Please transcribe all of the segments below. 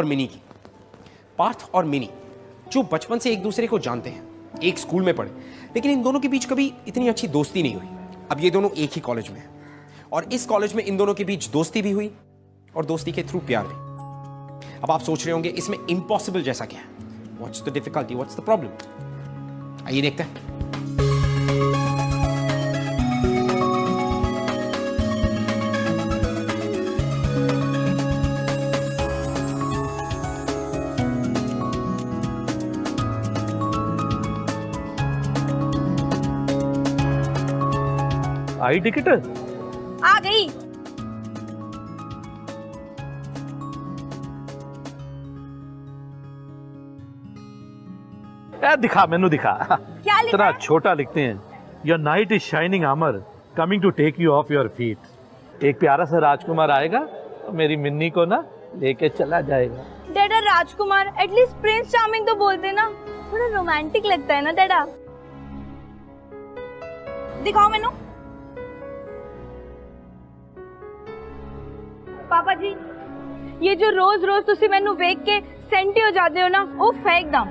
और मिनी की। पार्थ और मिनी जो बचपन से एक दूसरे को जानते हैं, एक स्कूल में पढ़े, लेकिन इन दोनों के बीच कभी इतनी अच्छी दोस्ती नहीं हुई। अब ये दोनों एक ही कॉलेज में हैं और इस कॉलेज में इन दोनों के बीच दोस्ती भी हुई और दोस्ती के थ्रू प्यार भी। अब आप सोच रहे होंगे इसमें इम्पॉसिबल जैसा क्या है? What's the difficulty, what's the problem? आइए देखते हैं। आई टिकट आ गई। दिखा मेनू दिखा। क्या लिखा इतना है? छोटा लिखते हैं, your knight is shining armour coming to take you off your feet. एक प्यारा सा राजकुमार आएगा और मेरी मिन्नी को ना लेके चला जाएगा। डैडा राजकुमार, एटलीस्ट प्रिंस चार्मिंग तो बोलते ना, थोड़ा रोमांटिक लगता है ना डैडा। दिखाओ मैनू। पापा जी, ये जो रोज रोज तुसी मैनू वेख के सेंटी हो जाते हो ना, वो फेंक दम।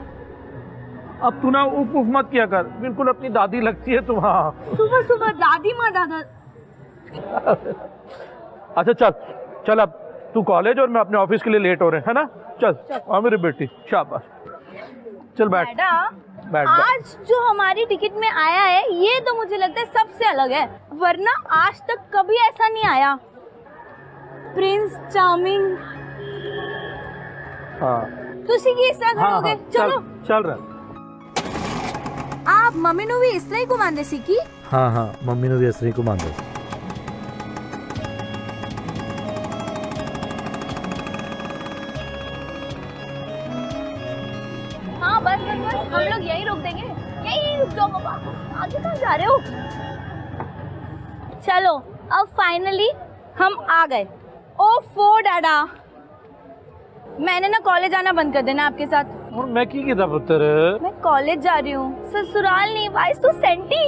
अब तू ना उफ उफ मत किया कर, बिल्कुल अपनी दादी लगती है तू। हाँ सुबह सुबह दादी माँ दादा। अच्छा चल चल, अब तू कॉलेज और मैं अपने ऑफिस के लिए लेट हो रहे हैं, है ना? चल आ मेरी बेटी, शाबाश। चल बैठ डैडा, बैठ। आज जो हमारी टिकट में आया है, ये तो मुझे लगता है सबसे अलग है, वरना आज तक कभी ऐसा नहीं आया। Prince charming. हाँ तुसी की इस तरह हाँ करोगे? हाँ, चलो चल रहा। आप मम्मी नु भी इस तरह ही घुमाने सीखी? हाँ हाँ, मम्मी ने भी ऐसे ही घुमा दो। हाँ बस बस बस, हम लोग यही रोक देंगे। यही रुक जाओ पापा, आगे कहाँ जा रहे हो? चलो अब फाइनली हम आ गए। ओफो डैडा, मैंने ना कॉलेज आना बंद कर देना आपके साथ। और मैं की था पुत्र? मैं कॉलेज जा रही हूँ, ससुराल नहीं। वाइस तो सेंटी।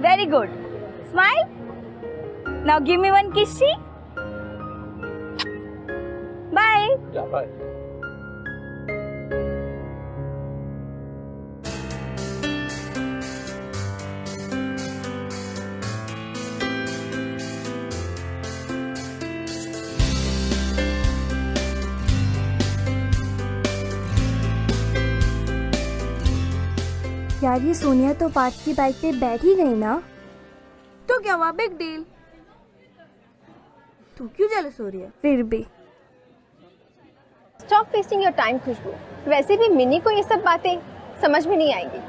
Very good, smile. Now give me one किसी। बाय। बाय। यार ये सोनिया तो पार्थ की बाइक पे बैठ ही गई ना, तो क्या हुआ, बिग डील। तू क्यों जेलस हो रही है? फिर भी स्टॉप वेस्टिंग योर टाइम खुशबू। वैसे भी मिनी को ये सब बातें समझ में नहीं आएंगी।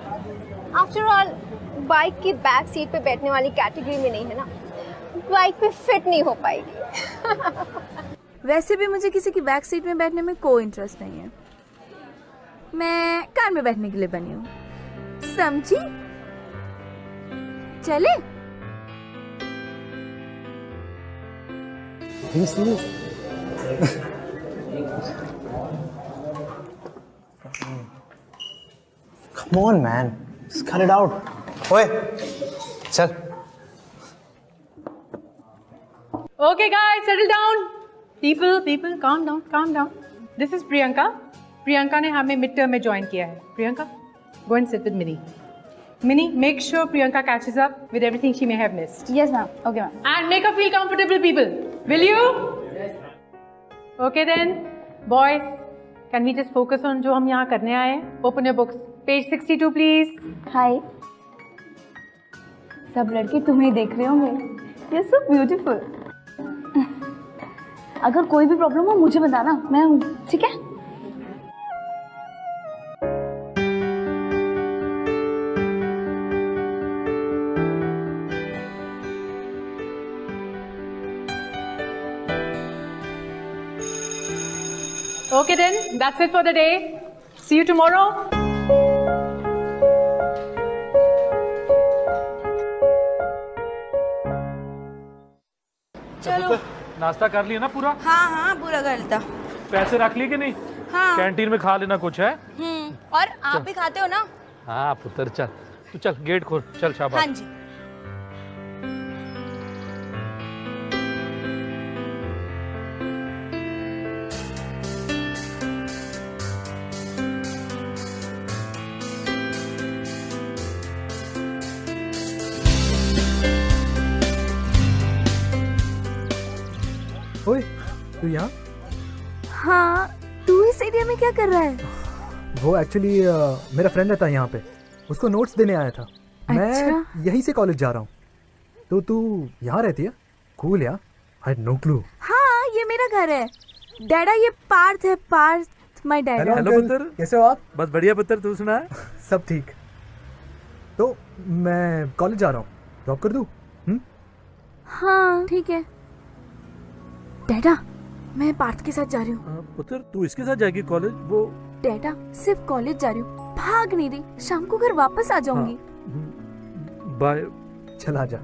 आफ्टर ऑल बाइक की बैक सीट पे बैठने वाली कैटेगरी में नहीं है ना, बाइक पे फिट नहीं हो पाएगी। वैसे भी मुझे किसी की बैक सीट में बैठने में कोई इंटरेस्ट नहीं है। मैं कार में बैठने के लिए बनी हूँ, समझी? चले? Come on, man. Just cut it out. Oi, chal. Okay, guys, settle down. People, calm down. This is Priyanka. Priyanka ने हमें मिड टर्म में ज्वाइन किया है. Priyanka, go and sit with Minnie. Minnie, make sure Priyanka catches up with everything she may have missed. Yes, ma'am. Okay, ma'am. And make her feel comfortable, people. Will you? Okay then, boys, can we just focus on जो हम यहाँ करने आए हैं? Open your books. Page 62, please. हाय। सब लड़के तुम्हें देख रहे होंगे। You're so beautiful. अगर कोई भी प्रॉब्लम हो मुझे बताना, मैं हूँ, ठीक है? Okay then, that's it for the day. See you tomorrow. चलो। नाश्ता कर लिया ना पूरा? हाँ हाँ, पूरा कर लेता। पैसे रख लिए कि नहीं? हाँ। कैंटीन में खा लेना कुछ है। और आप भी खाते हो ना? हाँ पुत्र, चल तू चल, गेट खोल, चल शाबाश। हाँ जी। तू यहाँ? हाँ, तू इस एरिया में क्या कर रहा है? वो एक्चुअली मेरा फ्रेंड रहता है यहाँ पे, उसको नोट्स देने आया था। मैं यहीं से कॉलेज जा रहा हूँ। तो तू यहाँ रहती है? कूल यार, आई हैड नो क्लू। हाँ, ये मेरा घर है। डैडा, ये पार्थ है, पार्थ माय डैड। हेलो पुत्र, कैसे हो आप? बस बढ़िया पुत्र, तू सुना है? सब ठीक। तो मैं कॉलेज जा रहा हूँ, ड्रॉप कर दूँ? हाँ ठीक है। डैडा, मैं पार्थ के साथ जा रही हूँ। पुत्र तू इसके साथ जाएगी कॉलेज? वो डैडा, सिर्फ कॉलेज जा रही हूँ, भाग नहीं रही। शाम को घर वापस आ जाऊंगी। बाय। चल आजा।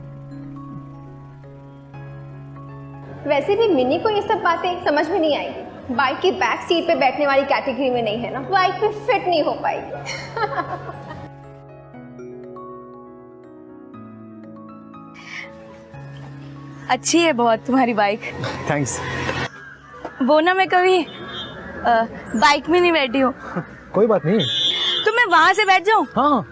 वैसे भी मिनी को ये सब बातें समझ में नहीं आएगी। बाइक की बैक सीट पे बैठने वाली कैटेगरी में नहीं है ना, बाइक पे फिट नहीं हो पाएगी। अच्छी है बहुत तुम्हारी बाइक। थैंक्स। वो ना, मैं कभी बाइक में नहीं बैठी हूँ। कोई बात नहीं। तो मैं वहां से बैठ जाऊँ? हाँ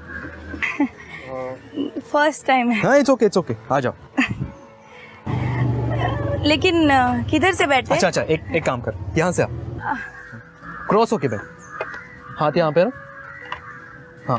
फर्स्ट टाइम है। हाँ, इट्स ओके, आ जाओ। लेकिन किधर से बैठे? अच्छा, एक काम कर, यहाँ से आ, क्रॉस होके बैठ, हाथ यहाँ पे ना। हाँ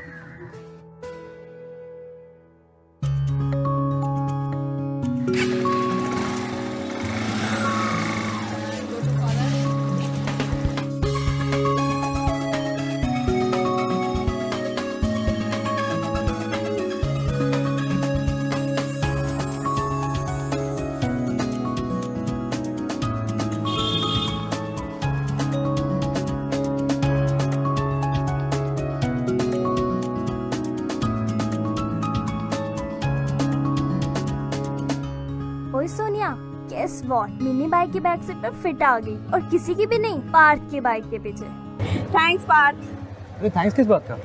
ओए Sonia, guess what? Mini bike की बैक सीट पे फिट आ गई, और किसी की भी नहीं, पार्थ की बाइक के पीछे। थैंक्स पार्थ। अरे थैंक्स किस बात का?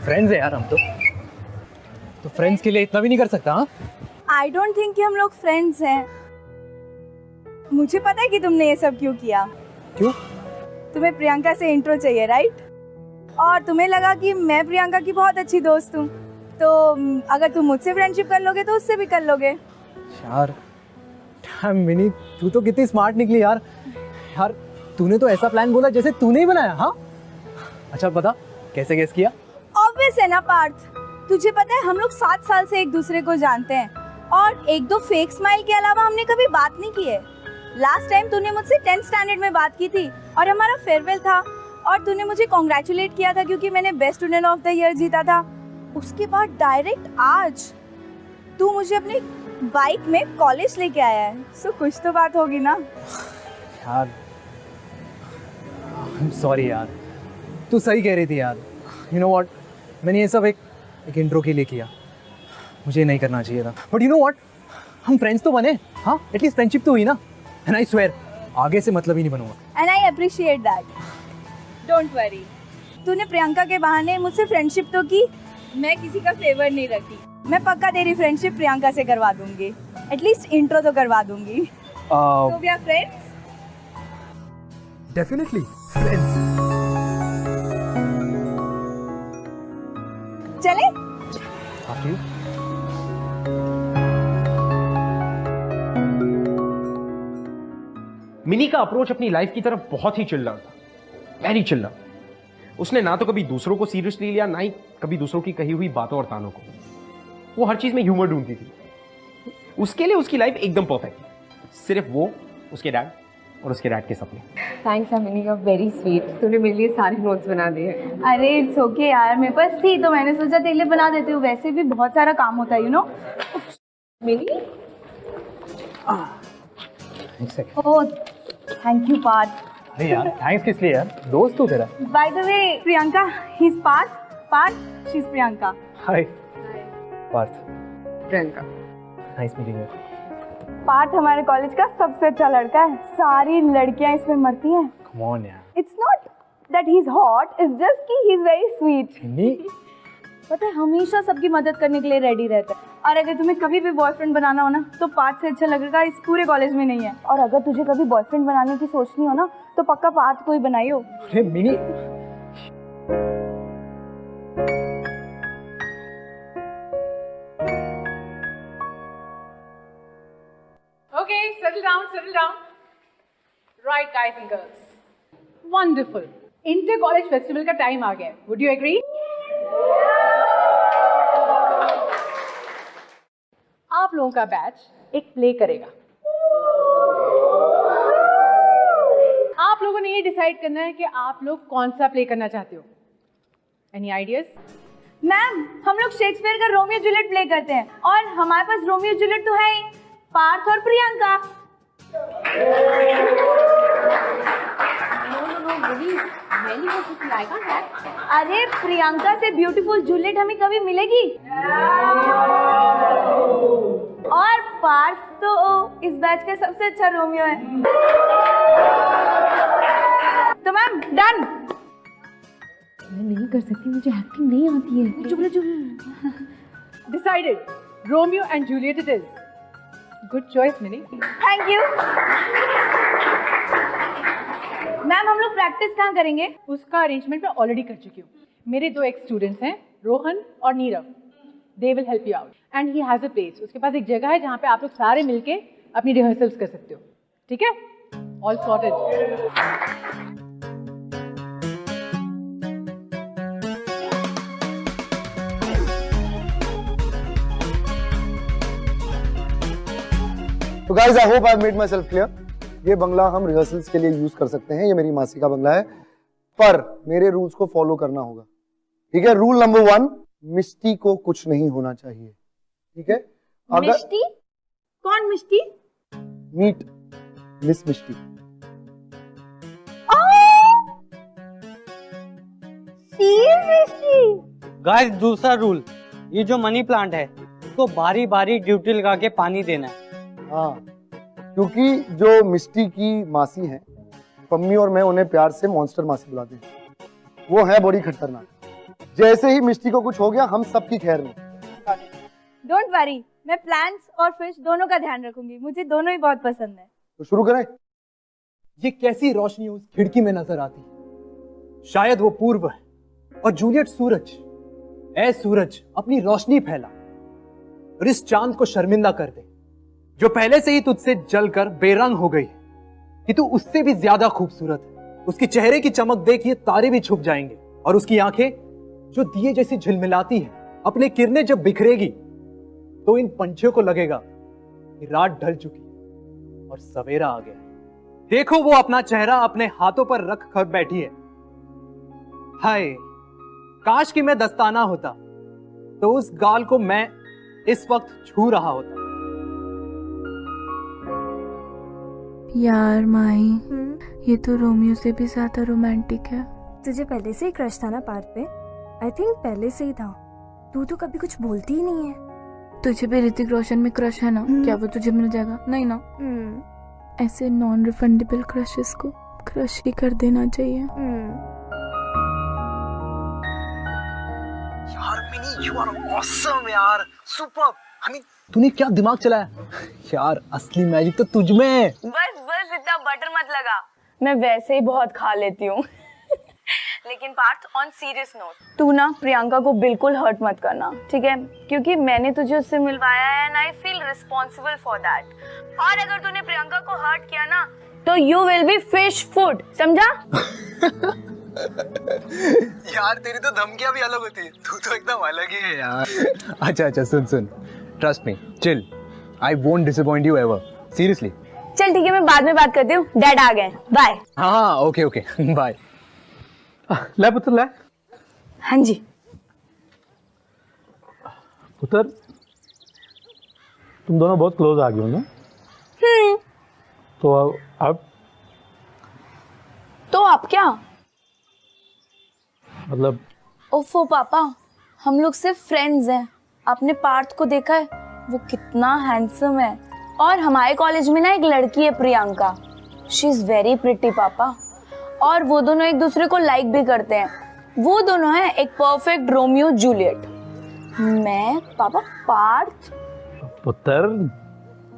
फ्रेंड्स है यार हम तो फ्रेंड्स के लिए इतना भी नहीं कर सकता? हाँ, आई डोंट थिंक कि हम लोग फ्रेंड्स हैं। मुझे पता है कि तुमने ये सब क्यों किया। क्यों? तुम्हें प्रियंका से इंट्रो चाहिए, राइट? और तुम्हें लगा कि मैं प्रियंका की बहुत अच्छी दोस्त हूँ, तो अगर तुम मुझसे फ्रेंडशिप कर लोगे तो उससे भी कर लोगे। यार मिनी, तू तो कितनी स्मार्ट निकली यार। यार तूने तो ऐसा प्लान बोला जैसे तूने ही बनाया। हाँ अच्छा बता, कैसे गेस किया? ऑब्वियस है ना पार्थ, तुझे पता है हम लोग 7 साल से एक दूसरे को जानते हैं, और 1-2 फेक स्माइल के अलावा हमने कभी बात नहीं की है। लास्ट टाइम तूने मुझसे 10th स्टैंडर्ड में बात की थी, और हमारा फेयरवेल था, और तूने मुझे कॉन्ग्रेचुलेट किया था क्योंकि मैंने best student of the year जीता था। उसके बाद डायरेक्ट आज तू मुझे अपनी बाइक में कॉलेज लेके आया है, सो कुछ तो बात होगी ना। यार सॉरी यार, तू सही कह रही थी यार। यू नो व्हाट, मैंने ये सब एक इंट्रो के लिए किया, मुझे नहीं करना चाहिए था। बट यू नो व्हाट, हम फ्रेंड्स तो बने। हाँ एटलीस्ट फ्रेंडशिप तो हुई ना। एंड आई स्वेयर आगे से मतलब ही नहीं बनूंगा। And I appreciate that. Don't worry, तूने प्रियंका के बहाने मुझसे फ्रेंडशिप तो की, मैं किसी का फेवर नहीं रखती। मैं पक्का तेरी फ्रेंडशिप प्रियंका से करवा दूंगी, एटलीस्ट इंट्रो तो करवा दूंगी। So we are friends? Definitely friends. चले? After you. मिनी का अप्रोच अपनी लाइफ की तरफ बहुत ही चिल्ला था, वेरी चिल्ला। उसने ना तो कभी दूसरों को सीरियसली लिया, ना ही कभी दूसरों की कही हुई बातों और तानों को। वो हर चीज में ह्यूमर ढूंढती थी। उसके लिए उसकी लाइफ एकदम परफेक्ट थी, सिर्फ वो, उसके डैड और उसके डैड के सपने। थैंक्स अमिनी का, वेरी स्वीट। तूने मेरे लिए सारे नोट्स बना दिए। अरे इट्स ओके यार, मेरे पास थी तो मैंने सोचा तेरे लिए बना देती हूँ। वैसे भी बहुत सारा काम होता है, you know. Mini? Oh thank you Parth. अरे यार थैंक्स किस लिए यार, दोस्त तो तेरा। By the way Priyanka, he is Parth, Parth she is Priyanka. Hi Parth. Priyanka. Nice meeting you. Parth हमारे कॉलेज का सबसे अच्छा लड़का है, सारी लड़कियां इसमें मरती हैं। कम ऑन यार। It's not that he is hot, it's just कि he is very sweet. Mini पता है हमेशा सबकी मदद करने के लिए रेडी रहता है, और अगर तुम्हें कभी भी बॉयफ्रेंड बनाना हो ना तो पार्थ से अच्छा लगेगा इस पूरे कॉलेज में नहीं है। और अगर तुझे कभी बॉयफ्रेंड बनाने की सोचनी हो ना तो पक्का पार्थ को ही बनाइयो। अरे mini, Okay, settle down, settle down. Right, guys and girls. Wonderful. Inter College Festival का टाइम आ गया है. Would you agree? आप लोगों का बैच एक प्ले करेगा. आप लोगों ने ये डिसाइड करना है कि आप लोग कौन सा प्ले करना चाहते हो. Any ideas? मैम, हम लोग शेक्सपियर का रोमियो जूलियट प्ले करते हैं और हमारे पास रोमियो जूलियट तो है ही, पार्थ और प्रियंका. अरे प्रियंका से ब्यूटीफुल जूलियट हमें कभी मिलेगी? और पार्थ तो इस बैच का सबसे अच्छा रोमियो है. तो मैम डन. मैं नहीं कर सकती, मुझे एक्टिंग नहीं आती है. चुप. Decided. Romeo and Juliet it is. Good choice, Minnie. Thank you. Ma'am हम लोग प्रैक्टिस कहाँ करेंगे? उसका अरेंजमेंट मैं ऑलरेडी कर चुकी हूँ. मेरे 2 एक्स स्टूडेंट्स हैं, रोहन और Nirav. They will help you out. And he has a place. उसके पास एक जगह है जहाँ पे आप लोग सारे मिलके अपनी रिहर्सल्स कर सकते हो. ठीक है? All sorted. तो guys I hope I made my self clear. ये बंगला हम रिहर्सल्स के लिए यूज कर सकते हैं. ये मेरी मासी का बंगला है, पर मेरे रूल्स को फॉलो करना होगा. ठीक है? रूल नंबर 1, मिष्टी को कुछ नहीं होना चाहिए. ठीक है? अगर मिष्टी? कौन मिष्टी? मीट मिस मिष्टी. गाइस दूसरा रूल, ये जो मनी प्लांट है उसको बारी बारी ड्यूटी लगा के पानी देना है. हाँ, क्योंकि जो मिष्टी की मासी है, पम्मी और मैं उन्हें प्यार से मॉन्स्टर मासी बुलाते हैं. वो है बड़ी खतरनाक. जैसे ही मिष्टी को कुछ हो गया हम सबकी खैर में. डोंट वरी, मैं प्लांट्स और फिश दोनों का ध्यान रखूंगी. मुझे दोनों ही बहुत पसंद है. तो शुरू करें. ये कैसी रोशनी उस खिड़की में नजर आती है? शायद वो पूर्व है और जूलियट सूरज. ऐ सूरज, अपनी रोशनी फैला और इस चांद को शर्मिंदा कर दे जो पहले से ही तुझसे जलकर बेरंग हो गई है कि तू उससे भी ज्यादा खूबसूरत है. उसकी चेहरे की चमक देख ये तारे भी छुप जाएंगे और उसकी आंखें जो दिए जैसी झिलमिलाती है, अपने किरणें जब बिखरेगी तो इन पंछियों को लगेगा कि रात ढल चुकी और सवेरा आ गया. देखो वो अपना चेहरा अपने हाथों पर रख कर बैठी है. हाय, काश कि मैं दस्ताना होता तो उस गाल को मैं इस वक्त छू रहा होता. यार माही, ये तो रोमियो से भी ज्यादा रोमांटिक है. तुझे पहले से ही क्रश था ना पार्थ पे? आई थिंक पहले से ही था. तू तो कभी कुछ बोलती ही नहीं है. तुझे भी ऋतिक रोशन में क्रश है ना? क्या वो तुझे मिल जाएगा? नहीं ना. ऐसे नॉन रिफंडेबल क्रशेस को क्रश ही कर देना चाहिए. यार मिनी, यू आर ऑसम यार. सुपर्ब. आई मीन तूने क्या दिमाग चलाया यार. असली मैजिक तो तुझ में है. बस बस इतना बटर मत लगा. मैं वैसे ही बहुत खा लेती हूँ. लेकिन पार्थ, ऑन सीरियस नोट, तू ना प्रियंका को बिल्कुल हर्ट मत करना, ठीक है? क्योंकि मैंने तुझे उससे मिलवाया है and I feel responsible for that. और अगर तूने प्रियंका को हर्ट किया ना तो you will be fish food, समझा? यार तेरी तो धमकियां भी अलग होती है. तू तो एकदम अलग ही है यार. अच्छा सुन. Trust me, chill. I won't disappoint you ever. Seriously. चल ठीक है, मैं बाद में बात करती हूँ. डैड आ गए. बाय. हाँ ओके बाय. ले पुत्र ले. हाँ जी. पुत्र, तुम दोनों बहुत क्लोज आ गए हो ना? तो अब क्या मतलब? ओफो पापा, हम लोग सिर्फ फ्रेंड्स हैं. आपने पार्थ को देखा है? वो कितना हैंडसम है. और हमारे कॉलेज में ना एक लड़की है Priyanka. She is very pretty पापा. और वो दोनों एक दूसरे को लाइक भी करते हैं. वो दोनों हैं एक परफेक्ट रोमियो जूलियट. मैं पापा पार्थ. पुत्र,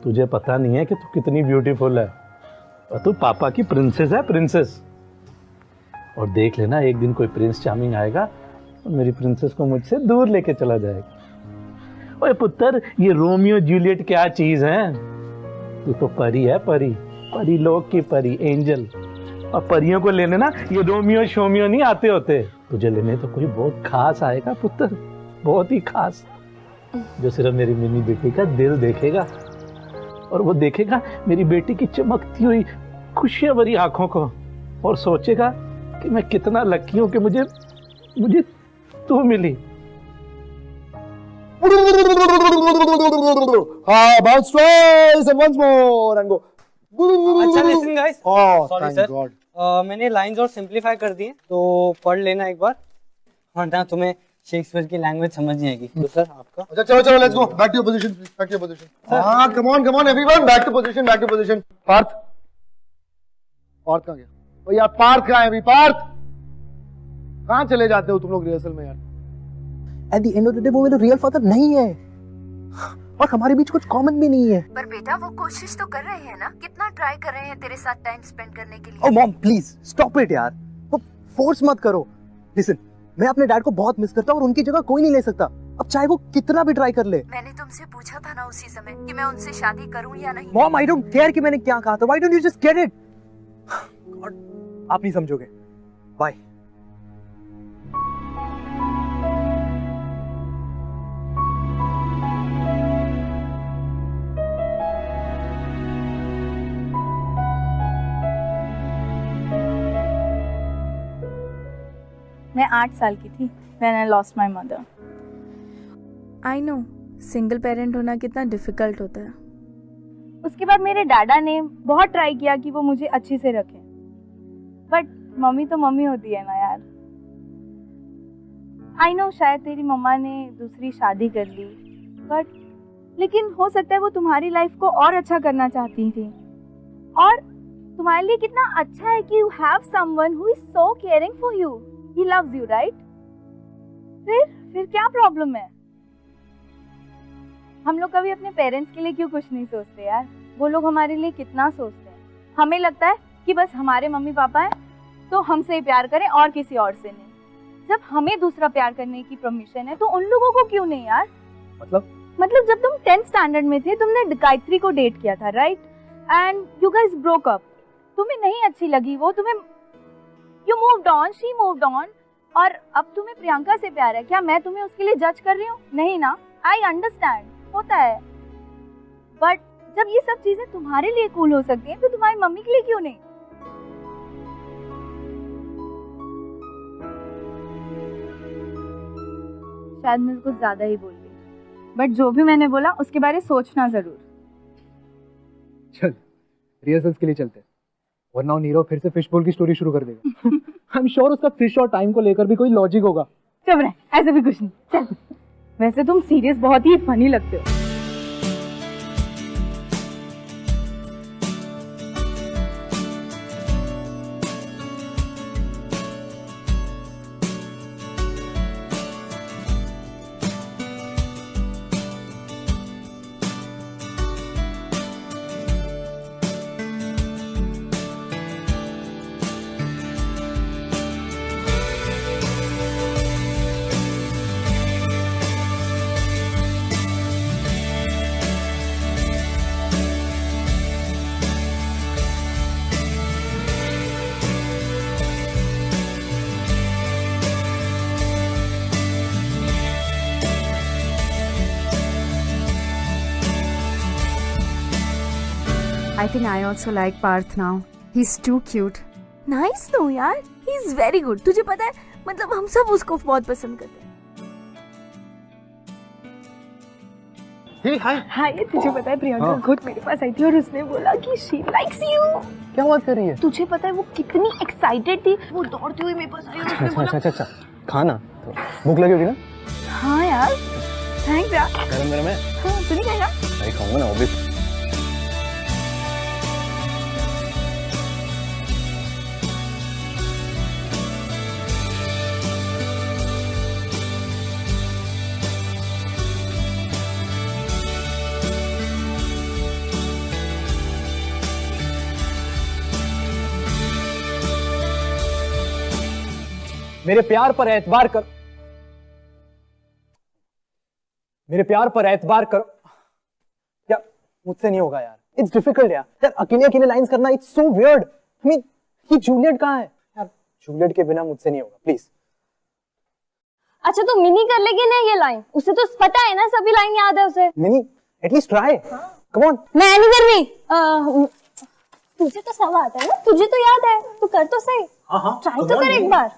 तुझे पता नहीं है कि तू कितनी ब्यूटीफुल है. और तू पापा की प्रिंसेस है, प्रिंसेस. और देख लेना, एक दिन कोई प्रिंस चार्मिंग आएगा और मेरी प्रिंसेस को मुझसे दूर लेके चला जाएगा. ओए पुत्र, ये रोमियो जूलियट क्या चीज है? तू तो परी है, परी. परी लोग की परी, एंजल। और परियों को लेने ना ये रोमियो शोमियो नहीं आते होते, तुझे लेने तो कोई बहुत खास आएगा पुत्र, बहुत ही खास, जो सिर्फ मेरी मिनी बेटी का दिल देखेगा, और वो देखेगा मेरी बेटी की चमकती हुई खुशियां भरी आंखों को, और सोचेगा कि मैं कितना लकी हूं कि मुझे तू मिली। हाँ, bounce twice and once more and go. अच्छा listen guys, Oh, sorry thank sir, God. मैंने लाइंस और सिंपलीफाई कर दिए, तो पढ़ लेना एक बार, वरना तुम्हें शेक्सपियर की लैंग्वेज समझ नहीं आएगी। तो सर आपका। अच्छा चलो let's go back to your position please, back to your position. हाँ come on everyone, back to position. Parth कहाँ गया? ओ यार पार्थ कहाँ है अभी? पार्थ कहाँ चले जाते हो तुम लोग रिहर्सल में यार? At the end of the day वो मेरा रियल फादर नहीं है, और हमारे बीच कुछ कॉमन भी नहीं है। पर बेटा वो कोशिश तो कर रहे हैं ना, कितना ट्राई कर रहे हैं तेरे साथ टाइम स्पेंड करने के लिए। ओह मॉम प्लीज स्टॉप इट यार, वो फोर्स मत करो। लिसन, मैं अपने डैड को बहुत मिस करता हूँ और उनकी जगह कोई नहीं ले सकता, अब चाहे वो कितना भी ट्राई कर ले। मैंने तुमसे पूछा था ना उसी समय कि मैं उनसे शादी करूं या नहीं। मॉम आई डोंट केयर कि मैंने क्या कहा था, why don't you just get it? आप नहीं समझोगे, बाय। मैं 8 साल की थी when I lost my mother. I know single parent होना कितना डिफिकल्ट होता है। उसके बाद मेरे डैडा ने बहुत ट्राई किया कि वो मुझे अच्छे से रखें, बट मम्मी तो मम्मी होती है ना यार। आई नो शायद तेरी मम्मा ने दूसरी शादी कर ली, बट लेकिन हो सकता है वो तुम्हारी लाइफ को और अच्छा करना चाहती थी, और तुम्हारे लिए कितना अच्छा है कि you have someone who is so caring for you, he loves you, right? फिर क्या प्रॉब्लम है? हम लोग कभी अपने पेरेंट्स के लिए क्यों कुछ नहीं सोचते यार? वो लोग हमारे लिए कितना सोचते हैं। हमें लगता है कि बस हमारे मम्मी पापा हैं तो हमसे ही प्यार करें और किसी और से नहीं। जब हमें दूसरा प्यार करने की परमिशन है तो उन लोगों को क्यों नहीं यार? मतलब जब तुम 10th स्टैंडर्ड में थे तुमने गायत्री को डेट किया था, right? And you guys broke up. तुम्हें नहीं अच्छी लगी वो, तुम्हें you moved on, she moved on, और अब तुम्हें प्रियंका से प्यार है। क्या मैं तुम्हें उसके लिए जज कर रही हूँ? नहीं ना, आई अंडरस्टैंड, होता है, बट जब ये सब चीजें तुम्हारे लिए कूल हो सकती हैं तो तुम्हारी मम्मी के लिए क्यों नहीं? शायद मैं कुछ ज्यादा ही बोल गई, बट जो भी मैंने बोला उसके बारे में सोचना जरूर। चल रिहर्सल्स के लिए चलते हैं, वरना नीरव फिर से फिश बोल की स्टोरी शुरू कर देगा। आई एम श्योर उसका फिश और टाइम को लेकर भी कोई लॉजिक होगा। चुप रहे, ऐसे भी कुछ नहीं, चल। वैसे तुम सीरियस बहुत ही फनी लगते हो। I think I also like Parth now. He's too cute. Nice no यार, he's very good. तुझे पता है, मतलब हम सब उसको बहुत पसंद करते हैं। Hey, hi. हाँ, ये तुझे पता है प्रियंका खुद मेरे पास आई थी और उसने बोला कि she likes you। क्या बात कर रही है? तुझे पता है वो कितनी एक्साइटेड थी, वो दौड़ती हुई मेरे पास आई और उसने बोला अच्छा खाना तो भूख लगी होगी ना? हाँ यार, थैंक्स यार। गरम है। हाँ, तू नहीं खाएगा? नहीं खाऊंगा ना, ऑब्वियसली। मेरे प्यार पर एतबार कर, मेरे प्यार पर एतबार करो। क्या मुझसे नहीं होगा यार? इट्स डिफिकल्ट यार, अकेले अकेले लाइंस करना, it's so weird. I mean ये जूलियट कहाँ है यार? जूलियट के बिना मुझसे नहीं होगा, प्लीज। अच्छा तो मिनी कर लेगी ना ये लाइन, उसे तो पता है ना सभी लाइन याद है उसे। Mini at least try, come on. मैं नहीं कर रही। तुझे तो सब आता है ना, तुझे तो याद है, तू कर तो सही। हाँ ट्राई तो कर एक बार।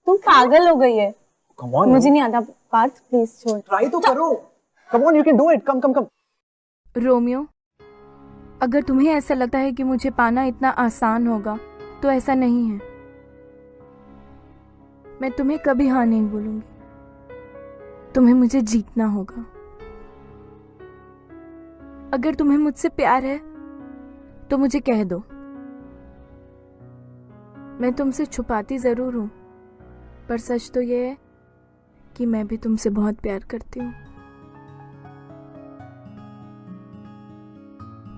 तुम पागल हो गई है। कम ऑन, मुझे नहीं आता पार्थ, प्लीज छोड़। ट्राई तो करो, come on, you can do it, come come come. Romeo, अगर तुम्हें ऐसा लगता है कि मुझे पाना इतना आसान होगा तो ऐसा नहीं है। मैं तुम्हें कभी हाँ नहीं बोलूंगी, तुम्हें मुझे जीतना होगा। अगर तुम्हें मुझसे प्यार है तो मुझे कह दो। मैं तुमसे छुपाती जरूर हूं, पर सच तो ये है कि मैं भी तुमसे बहुत प्यार करती हूँ।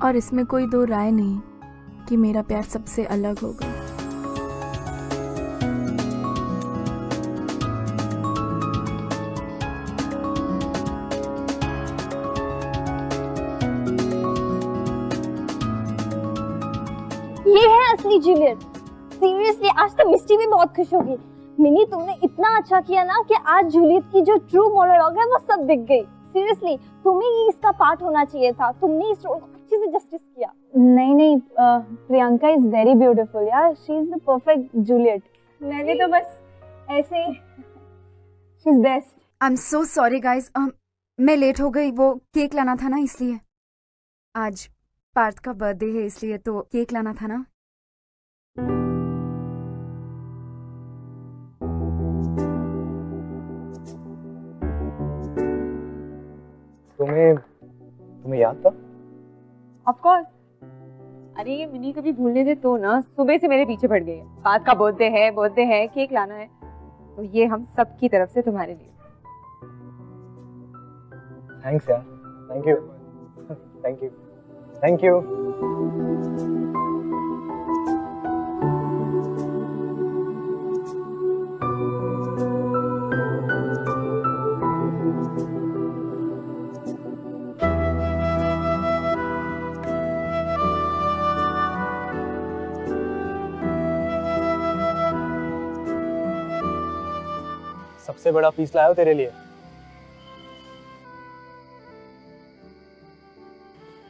और इसमें कोई दो राय नहीं कि मेरा प्यार सबसे अलग होगा। ये है असली जूलियट। सीरियसली आज तो मिस्टी भी बहुत खुश होगी। मिनी तुमने इतना अच्छा किया ना कि आज जूलियट की जो ट्रू मोनोलॉग है वो सब दिख गई। सीरियसली तुम्हें ही इसका पार्ट होना चाहिए था, तुमने इस रोल को अच्छे से जस्टिस किया। नहीं प्रियंका इज वेरी ब्यूटीफुल यार, she is the perfect Juliet. मैंने तो बस ऐसे ही, she is best. I am so sorry guys, मैं लेट हो गई, वो केक लाना था ना इसलिए। आज पार्थ का बर्थडे है इसलिए तो केक लाना था ना। तुम्हें याद था? Of course. अरे ये मिनी कभी भूलने दे तो ना, सुबह से मेरे पीछे पड़ गई है। पार्थ का बर्थडे है, केक लाना है, तो ये हम सब की तरफ से तुम्हारे लिए। थैंक्स यार, thank you thank you thank you. सबसे बड़ा पीस लाया हो तेरे लिए।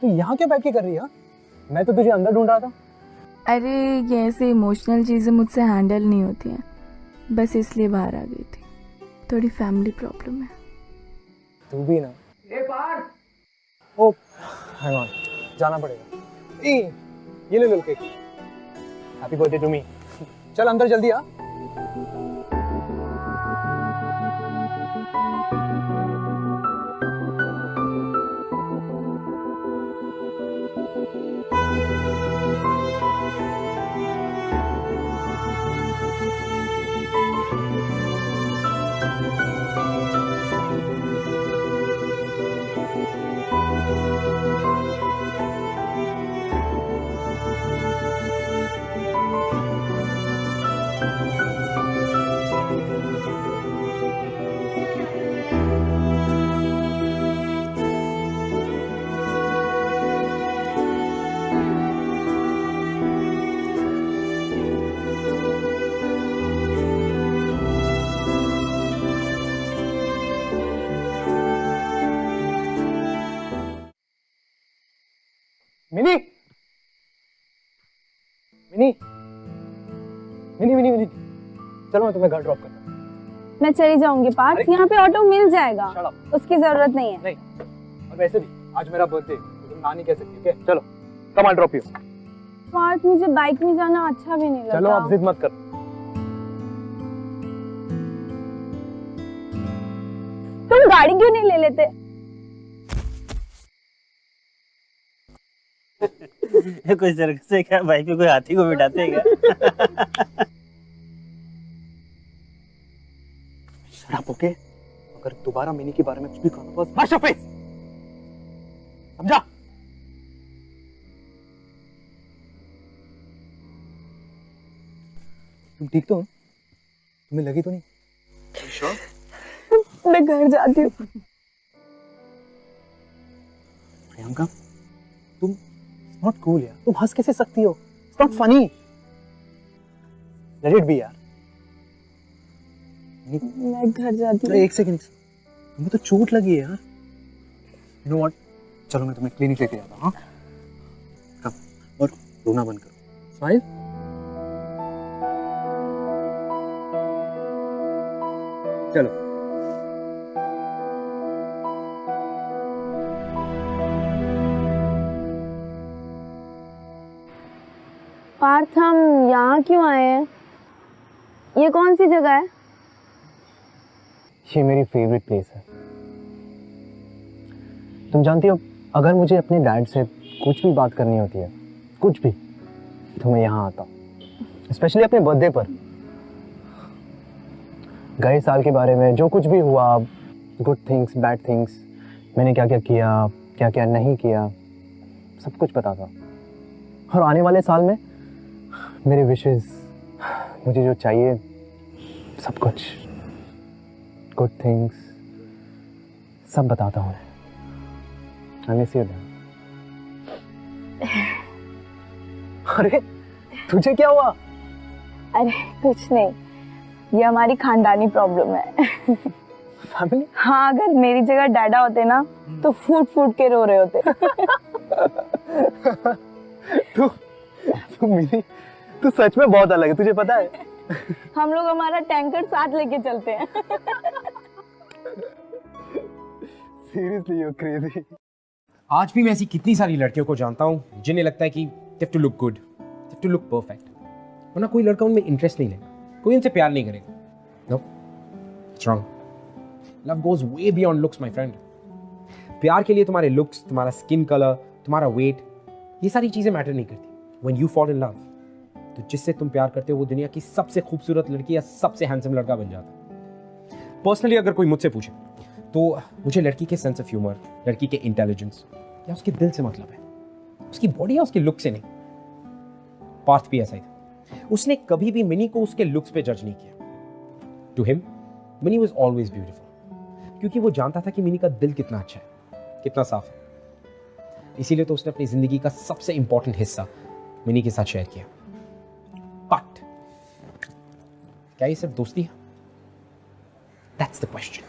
तू यहाँ क्या बैठ के कर रही है? मैं तो तुझे अंदर ढूंढ रहा था। अरे ये ऐसे इमोशनल चीजें मुझसे हैंडल नहीं होती हैं, बस इसलिए बाहर आ गई थी। थोड़ी फैमिली प्रॉब्लम है। तू भी ना। ओ हैंग ऑन, जाना पड़ेगा। ये ले लो cake. Happy birthday to me. चल अंदर जल्दी आ। मिनी मिनी मिनी मिनी मिनी, चलो मैं तुम्हें घर ड्रॉप करता हूँ। मैं चली जाऊंगी पार्थ, यहाँ पे ऑटो मिल जाएगा, उसकी जरूरत नहीं है। नहीं, और वैसे भी आज मेरा बर्थडे, तुम ना नहीं कह सकती। ठीक है चलो, come on drop you. Parth मुझे बाइक में जाना अच्छा भी नहीं लगता। चलो आप जिद मत कर। तुम गाड़ी क्यों नहीं ले लेते? कोई सर्कस है क्या? बाइक पे कोई हाथी को बिठाते हैं क्या? शराब ओके? अगर दोबारा मिनी के बारे में कुछ भी कहूँ तो स्मैश योर फेस, समझा? तुम ठीक तो हो? तुम्हें लगी तो नहीं? मैं घर जाती हूँ। प्रियंका, तुम नॉट कूल यार, तुम हंस कैसे सकती हो? It's not funny. Let it be यार। मैं घर जाती हूँ। एक सेकंड, तुम्हें तो चोट लगी है यार। यू नो व्हाट, चलो मैं तुम्हें क्लिनिक लेके जाता हूँ। हाँ कम, और रोना बंद करो। स्माइल। चलो। पार्थ, हम यहाँ क्यों आए हैं? ये कौन सी जगह है? ये मेरी फेवरेट प्लेस है। तुम जानती हो, अगर मुझे अपने डैड से कुछ भी बात करनी होती है, कुछ भी, तो मैं यहाँ आता हूँ। स्पेशली अपने बर्थडे पर। गए साल के बारे में जो कुछ भी हुआ, गुड थिंग्स, बैड थिंग्स, मैंने क्या क्या किया, क्या क्या नहीं किया, सब कुछ पता था। और आने वाले साल में मेरे विशेस, मुझे जो चाहिए, सब कुछ, गुड थिंग्स, सब बताता हूँ। I miss you, Dad. अरे तुझे क्या हुआ? अरे कुछ नहीं, ये हमारी खानदानी प्रॉब्लम है। फैमिली? हाँ, अगर मेरी जगह डैडा होते ना तो फूट फूट के रो रहे होते। तू सच में बहुत अलग है, तुझे पता है? हम लोग हमारा टैंकर साथ लेके चलते हैं। Seriously, you're crazy. आज भी मैं ऐसी कितनी सारी लड़कियों को जानता हूँ जिन्हें लगता है कि they have to look good, they have to look perfect, वरना कोई लड़का उनमें इंटरेस्ट नहीं लेगा, कोई उनसे प्यार नहीं करेगा। No, it's wrong. Love goes way beyond looks, my friend. प्यार के लिए तुम्हारे लुक्स, तुम्हारा स्किन कलर, तुम्हारा वेट, ये सारी चीजें मैटर नहीं करती। When you fall in love, तो जिससे तुम प्यार करते हो वो दुनिया की सबसे खूबसूरत लड़की या सबसे हैंडसम लड़का बन जाता है। पर्सनली अगर कोई मुझसे पूछे तो मुझे लड़की के सेंस ऑफ ह्यूमर, लड़की के इंटेलिजेंस या उसके दिल से मतलब है, उसकी बॉडी या उसके लुक से नहीं। पार्थ भी ऐसा ही था, उसने कभी भी मिनी को उसके लुक्स पे जज नहीं किया। To him Mini was always beautiful, क्योंकि वो जानता था कि मिनी का दिल कितना अच्छा है, कितना साफ है। इसीलिए तो उसने अपनी जिंदगी का सबसे इंपॉर्टेंट हिस्सा मिनी के साथ शेयर किया। बट क्या ये सिर्फ दोस्ती है? That's the question.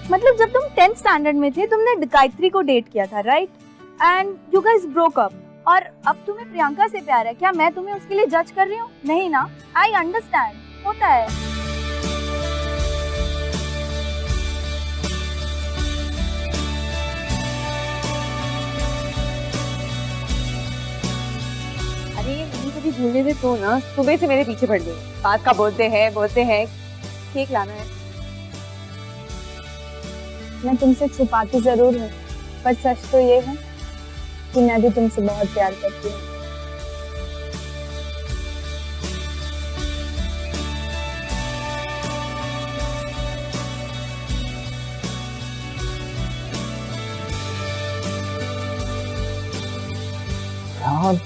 मतलब जब तुम 10th स्टैंडर्ड में थे तुमने गायत्री को डेट किया था, right? And you guys broke up, और अब तुम्हें प्रियंका से प्यार है। क्या मैं तुम्हें उसके लिए जज कर रही हूँ? नहीं ना, आई अंडरस्टैंड, होता है। अरे ये कभी भूलने दे तो ना, सुबह से मेरे पीछे पड़ गई। बात का बोलते हैं, केक लाना है। मैं तुमसे छुपाती जरूर हूँ, पर सच तो ये है कि मैं भी तुमसे बहुत प्यार करती हूँ। यार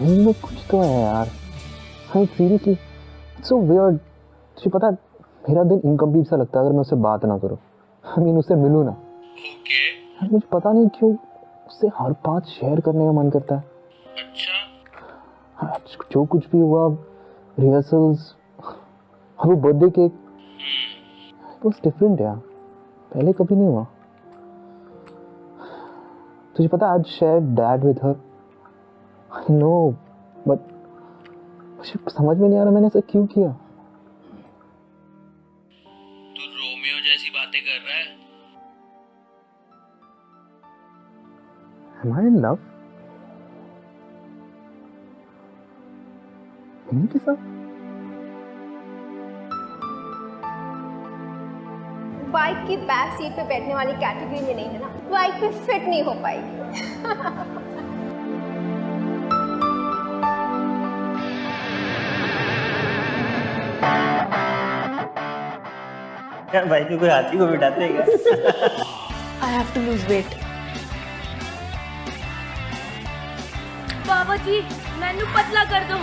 इनमें कुछ तो है यार। हाँ सीरियसली, सो वियर्ड। तुझे पता है मेरा दिन इनकम्प्लीट सा लगता है अगर मैं उससे बात ना करूँ, I mean, उससे मिलूँ ना। यार मुझे पता नहीं क्यों उससे हर बात शेयर करने का मन करता है। हाँ, जो कुछ भी हुआ, रिहर्सल्स, वो बर्थडे केक, वो डिफरेंट यार, पहले कभी नहीं हुआ। तुझे पता आज share dad with her. I know but मुझे समझ में नहीं आ रहा मैंने ऐसा क्यों किया। तू रोमियो जैसी बातें कर रहा है। Am I in love? Mini के साथ? बाइक की बैक सीट पे बैठने वाली कैटेगरी में नहीं है ना, बाइक पे फिट नहीं हो पाएगी। यार बाइक में कोई हाथी को बिठाते हैं क्या? I have to lose weight. बाबा जी मैनू पतला कर दो।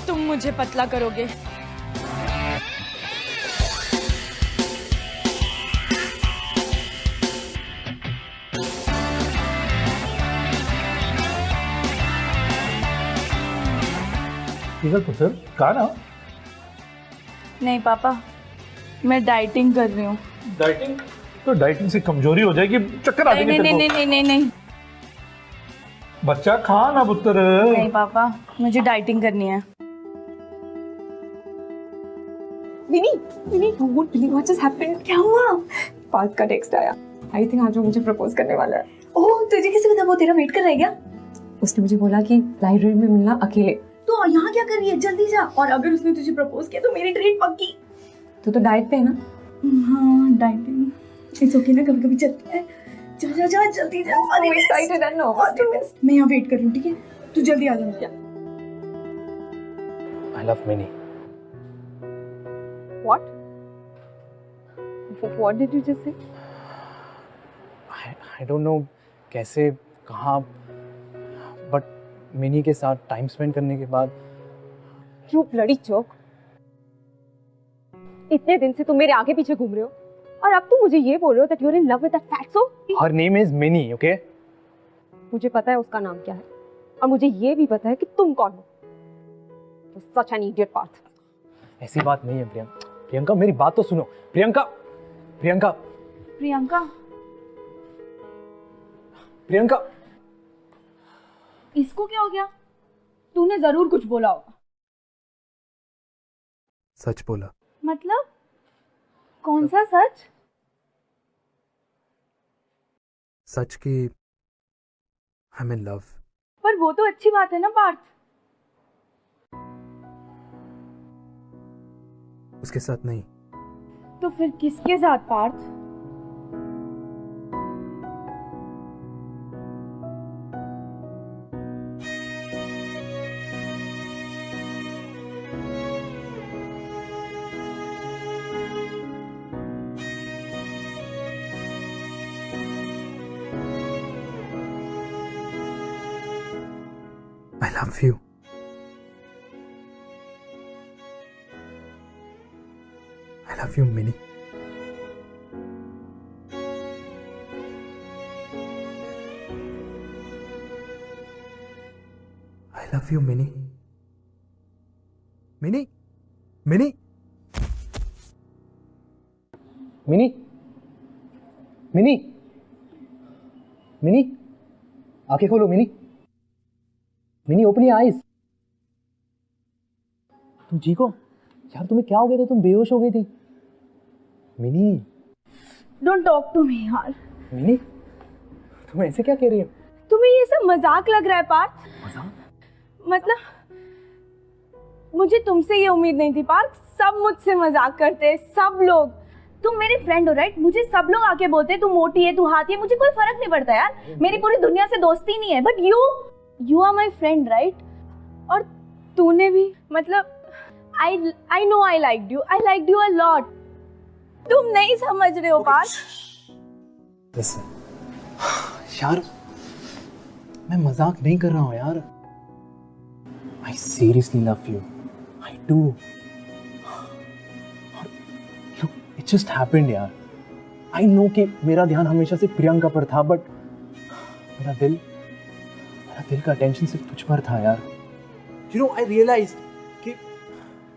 तुम मुझे पतला करोगे। पुत्र कहा ना? नहीं पापा, मैं डाइटिंग कर रही हूँ। डाइटिंग? तो डाइटिंग से कमजोरी हो जाएगी, चक्कर आ जाएंगे। नहीं नहीं नहीं नहीं नहीं। बच्चा खा ना पुत्र। नहीं पापा, मुझे डाइटिंग करनी है। विनी, you won't believe what just happened. क्या हुआ? पार्थ का टेक्स्ट आया। I think आज वो मुझे प्रपोज करने वाला है। ओह तुझे किसी पता वो तेरा वेट कर रहा है क्या? उसने मुझे बोला कि लाइब्रेरी में मिलना अकेले। तो यहाँ क्या कर रही है, जल्दी जा। और अगर उसने तुझे प्रपोज किया तो मेरी ट्रीट पक्की। तो डाइट पे है ना? हाँ डाइटिंग। इट्स ओके ना, कभी कभी चलता है। जा जा जा जल्दी जा। I'm excited and nervous. मैं यहाँ वेट कर रही हूँ, ठीक है? तू जल्दी आ जा। I love Minnie. What? What did you just say? I don't know कैसे कहाँ बट मिनी के साथ टाइम स्पेंड करने के बाद। You bloody joke. इतने दिन से तुम मेरे आगे पीछे घूम रहे हो और अब तुम मुझे ये बोल रहे हो that you're in love with that fatso? Her name is Minnie, okay? मुझे पता है उसका नाम क्या है और मुझे ये भी पता है कि तुम कौन हो। Such an idiot Parth. ऐसी बात नहीं है प्रियंका, मेरी बात तो सुनो। प्रियंका। इसको क्या हो गया? तूने जरूर कुछ बोला होगा। सच बोला। मतलब कौन सा सच? सच कि आई एम इन लव। पर वो तो अच्छी बात है ना पार्थ। उसके साथ नहीं। तो फिर किसके साथ Partha? I love you. I love you, Minnie. I love you, Minnie. Minnie? Minnie? Mini, आंखें खोलो mini. Mini open your eyes. तुम ठीक हो? यार तुम्हें क्या हो गया था? तुम बेहोश हो गई थी। Mini. Don't talk to me यार। मिनी, तुम ऐसे क्या कह रही हो? तुम्हें ये सब मजाक लग रहा है पार्थ? मजाक? मतलब मुझे तुमसे ये उम्मीद नहीं थी पार्थ। सब मुझसे मजाक करते हैं, सब लोग। तुम मेरे फ्रेंड हो राइट? मुझे सब लोग आके बोलते हैं तू मोटी है, तू हाथी है, मुझे कोई फर्क नहीं पड़ता यार। मेरी पूरी दुनिया से दोस्ती नहीं है। But you are my friend right? और तूने भी मतलब I know I liked you. I liked you a lot. तुम नहीं समझ रहे हो पार्थ। Listen, यार मैं मजाक नहीं कर रहा हूँ यार। I seriously love you. I do. Look, it just happened यार। I know कि मेरा ध्यान हमेशा से प्रियंका पर था, बट मेरा दिल का अटेंशन सिर्फ तुझ पर था यार। You know, I realized कि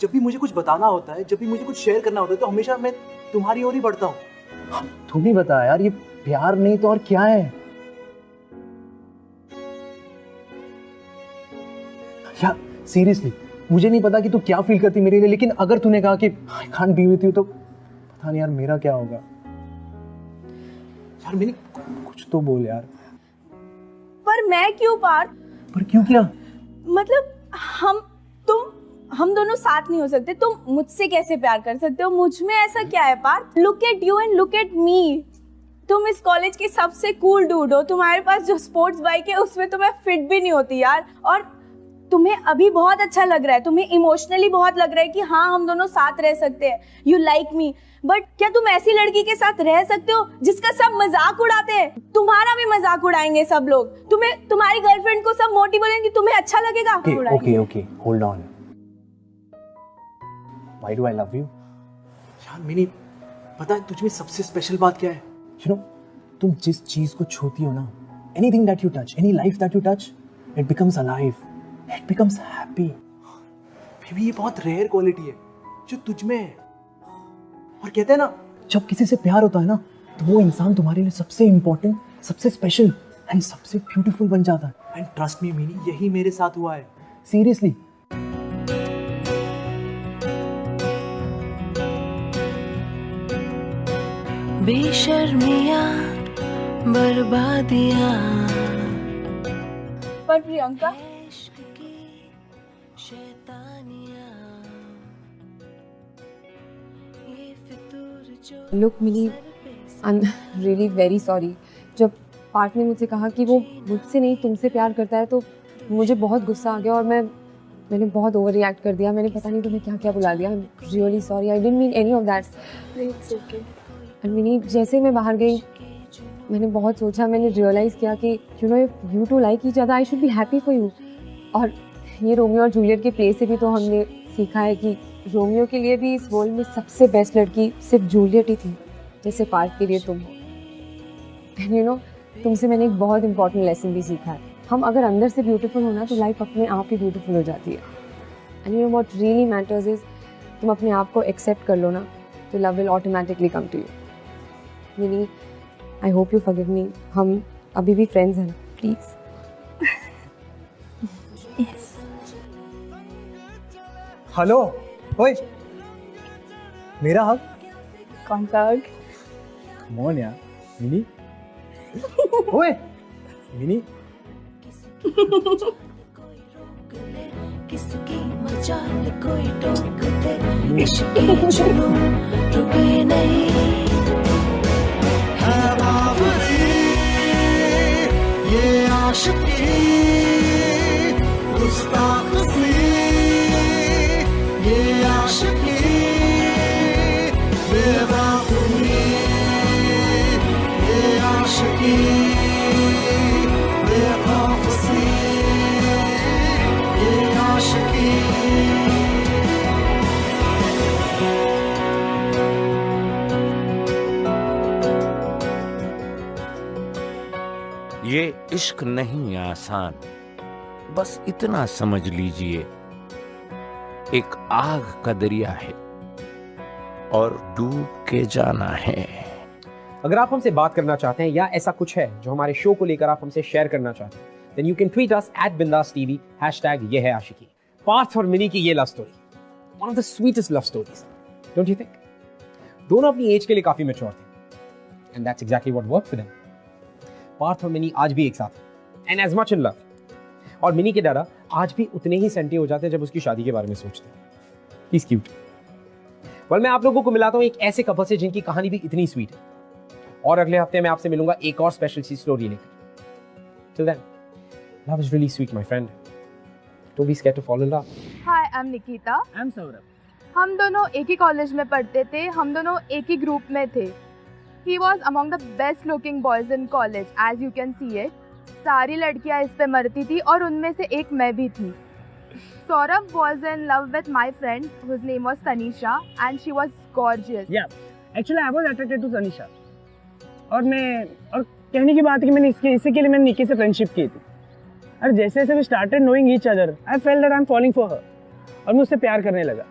जब भी मुझे कुछ बताना होता है, जब भी मुझे कुछ शेयर करना होता है, तो हमेशा मैं तुम्हारी ओर ही बढ़ता हूँ। तुम ही बता यार, ये प्यार नहीं तो और क्या है? यार सीरियसली मुझे नहीं पता कि तू क्या फील करती मेरे लिए, लेकिन अगर तूने कहा कि I can't be with you, तो पता नहीं यार मेरा क्या होगा। यार मैंने कुछ तो बोल यार। पर मैं क्यों पार्थ? पर क्यों क्या? मतलब हम दोनों साथ नहीं हो सकते। तुम मुझसे कैसे प्यार कर सकते हो? मुझ में ऐसा क्या है Parth? Look at you and look at me. तुम इस कॉलेज के सबसे कूल डूड हो। तुम्हारे पास जो स्पोर्ट्स बाइक है उसमें तो मैं फिट भी नहीं होती यार। और तुम्हें अभी बहुत अच्छा लग रहा है, तुम्हें इमोशनली बहुत लग रहा है कि हाँ हम दोनों साथ रह सकते हैं। यू लाइक मी, बट क्या तुम ऐसी लड़की के साथ रह सकते हो जिसका सब मजाक उड़ाते हैं? तुम्हारा भी मजाक उड़ाएंगे सब लोग। तुम्हें, तुम्हारी गर्लफ्रेंड को सब मोटी बोलेंगे, तुम्हें अच्छा लगेगा? Okay hold on. Why do I love you? यार मैंने पता है तुझ में सबसे स्पेशल बात क्या है? यू नो, तुम जिस चीज को छूती हो ना, anything that you touch, any life that you touch, it becomes alive, it becomes happy. Baby ये बहुत रेयर क्वालिटी है जो तुझ में है। और कहते हैं ना, जब किसी से प्यार होता है ना, तो वो इंसान तुम्हारे लिए सबसे इंपॉर्टेंट, सबसे स्पेशल एंड सबसे ब्यूटीफुल बन जाता है। एंड ट्रस्ट मी मिनी, यही मेरे साथ हुआ है। सीरियसली। बेशर्मियां बर्बादियां। पर Priyanka, look mini, I am really very sorry. जब पार्थ ने मुझसे कहा कि वो मुझसे नहीं तुमसे प्यार करता है, तो मुझे बहुत गुस्सा आ गया और मैंने बहुत ओवर रिएक्ट कर दिया। मैंने पता नहीं तुम्हें क्या क्या बुला दिया। I am really sorry, I didn't mean any of that. It's okay. And mini, जैसे मैं बाहर गई मैंने बहुत सोचा, मैंने रियलाइज़ किया कि you know, if you two like each other I should be happy for you. और ये रोमियो और जूलियट के प्ले से भी तो हमने सीखा है कि रोमियो के लिए भी इस वर्ल्ड में सबसे बेस्ट लड़की सिर्फ जूलियट ही थी, जैसे पार्थ के लिए तुम हो। एंड यू नो, तुमसे मैंने एक बहुत इंपॉर्टेंट लेसन भी सीखा है। हम अगर अंदर से ब्यूटीफुल हो ना, तो लाइफ अपने आप ही ब्यूटीफुल हो जाती है। And you know what really matters is, तुम अपने आप को एक्सेप्ट कर लो ना, तो love will automatically come to you. Mini, I hope you forgive me. हम अभी भी फ्रेंड्स हैं, प्लीज। हेलो, ओए, मेरा हक? कौन सा हक? कम ऑन यार, मिनी। ओए, मिनी। किसकी मजाल कोई टोक दे, इश्क की जुनून रुके नहीं। है बावरी ये आशिकी, गुस्ताख सी ये आशिकी, बेवफाई ये आशिकी, बेवफाई ये आशिकी। ये इश्क नहीं आसान, बस इतना समझ लीजिए, एक आग का दरिया है और डूब के जाना है। अगर आप हमसे बात करना चाहते हैं या ऐसा कुछ है जो हमारे शो को लेकर आप हमसे शेयर करना चाहते हैं, then you can tweet us @BindasTV #ये है आशिकी। पार्थ और मिनी की ये love story, one of the sweetest love stories, don't you think? दोनों अपनी एज के लिए काफी मैच्योर थे, and that's exactly what worked for them. Partha और मिनी आज भी एक साथ हैं, and as much in love. और मिनी के दादा आज भी उतने ही सेंटी हो जाते हैं जब उसकी शादी के बारे में सोचते हैं। He's cute. well, मैं आप लोगों को मिलाता हूँ एक ऐसे कपल से जिनकी कहानी भी इतनी स्वीट है, और अगले हफ्ते मैं आपसे मिलूंगा एक और स्पेशल सी स्टोरी लेकर। Till then, love is really sweet, my friend. Don't be scared to fall in love. Hi, I'm Nikita. I'm Saurabh. हम दोनों एक ही कॉलेज में पढ़ते थे, हम दोनों एक ही ग्रुप में थे। He was among the best looking boys in college, as you can see it. सारी लड़कियां इस पे मरती थी और उनमें से एक मैं भी थी। Saurabh was in love with my friend, whose name was Tanisha, and she was gorgeous. Yeah, actually I was attracted to Tanisha. और कहने की बात है कि मैंने इसी के लिए मैंने निकी से फ्रेंडशिप की थी। और जैसे जैसे we started knowing each other, I felt that I'm falling for her. और मैं उससे प्यार करने लगा।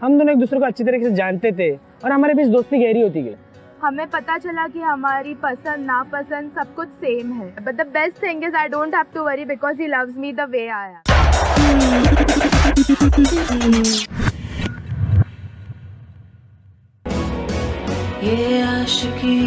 हम दोनों एक दूसरे को अच्छी तरीके से जानते थे और हमारे बीच दोस्ती गहरी होती गई। हमें पता चला कि हमारी पसंद नापसंद सब कुछ सेम है। But the best thing is I don't have to worry because he loves me the way I am. ये आशिकी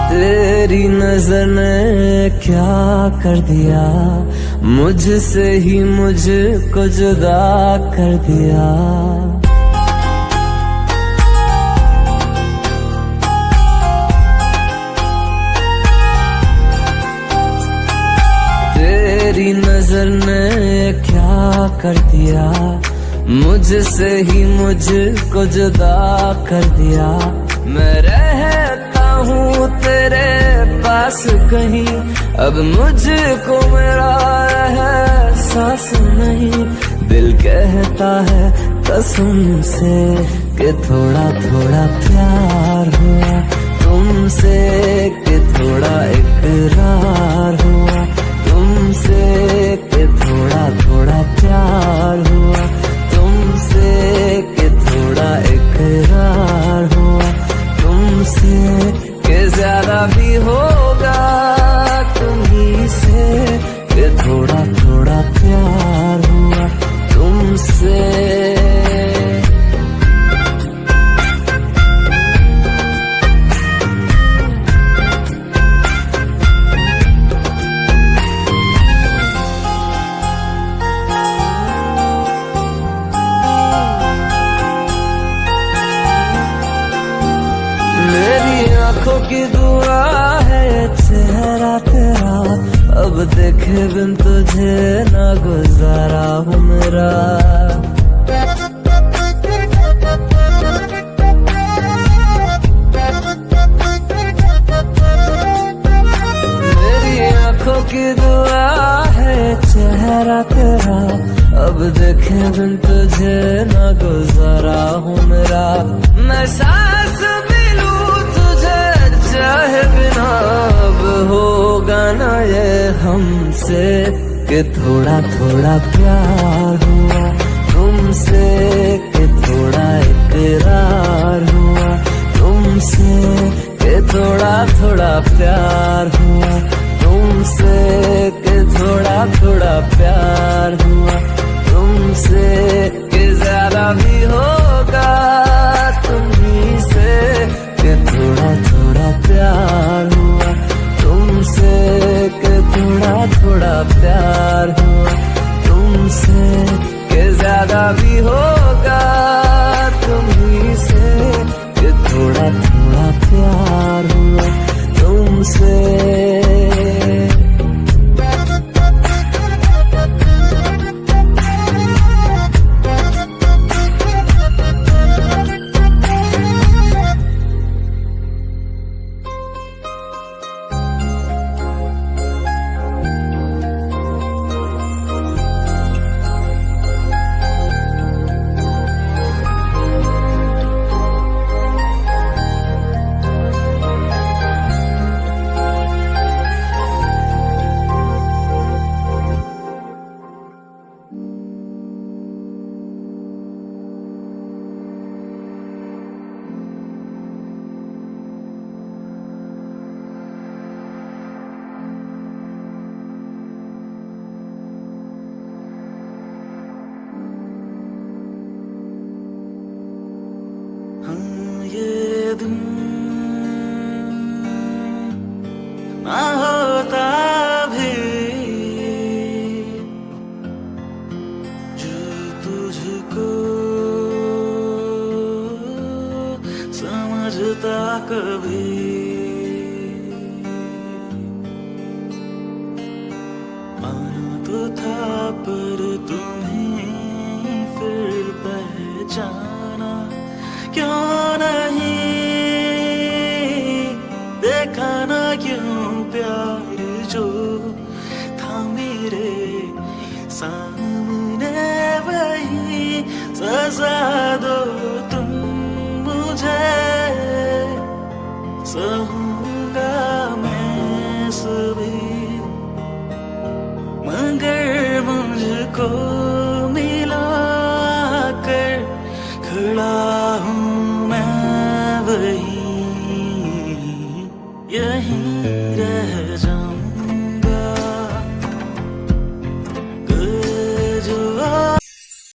तेरी नजर ने क्या कर दिया, मुझसे ही मुझको जुदा कर दिया। तेरी नजर ने क्या कर दिया, मुझसे ही मुझको जुदा कर दिया। मैं रहता हूँ तेरे पास कहीं, अब मुझको मेरा एहसास नहीं। दिल कहता है कसम से कि थोड़ा थोड़ा प्यार हुआ तुमसे, कि थोड़ा इकरार हुआ तुमसे, कि थोड़ा थोड़ा प्यार हुआ तुमसे, कि थोड़ा इकरार हुआ तुमसे, कि ज्यादा भी होगा तुम्हीं से, कि थोड़ा थोड़ा प्यार हुआ तुमसे। आंखों की दुआ है चेहरा तेरा, अब देखे बिन तुझे ना गुजारा हूँ मेरा। मेरी आंखों की दुआ है चेहरा तेरा, अब देखे बिन तुझे ना गुजारा हूँ मेरा। मैं सांस चाहे बिना अब होगा ना ये हमसे, कि थोड़ा थोड़ा प्यार हुआ तुमसे, कि थोड़ा इकरार हुआ तुमसे, कि थोड़ा थोड़ा प्यार हुआ तुमसे, कि थोड़ा थोड़ा प्यार हुआ तुमसे, कि ज्यादा भी होगा तुम्हीं से, कि थोड़ा थोड़ा प्यार हुआ तुमसे, कि थोड़ा थोड़ा प्यार हुआ तुमसे, कि ज्यादा भी होगा तुम्हीं से, कि थोड़ा थोड़ा प्यार हुआ तुमसे। कभी। आना तो था पर तुम्हें फिर पहचाना क्यों नहीं, देखा ना क्यों प्यार जो था मेरे सामने वही सजा दो तुम मुझे, सहूंगा मैं सभी, मगर मुझको मिला कर खड़ा हूँ मैं वही, यही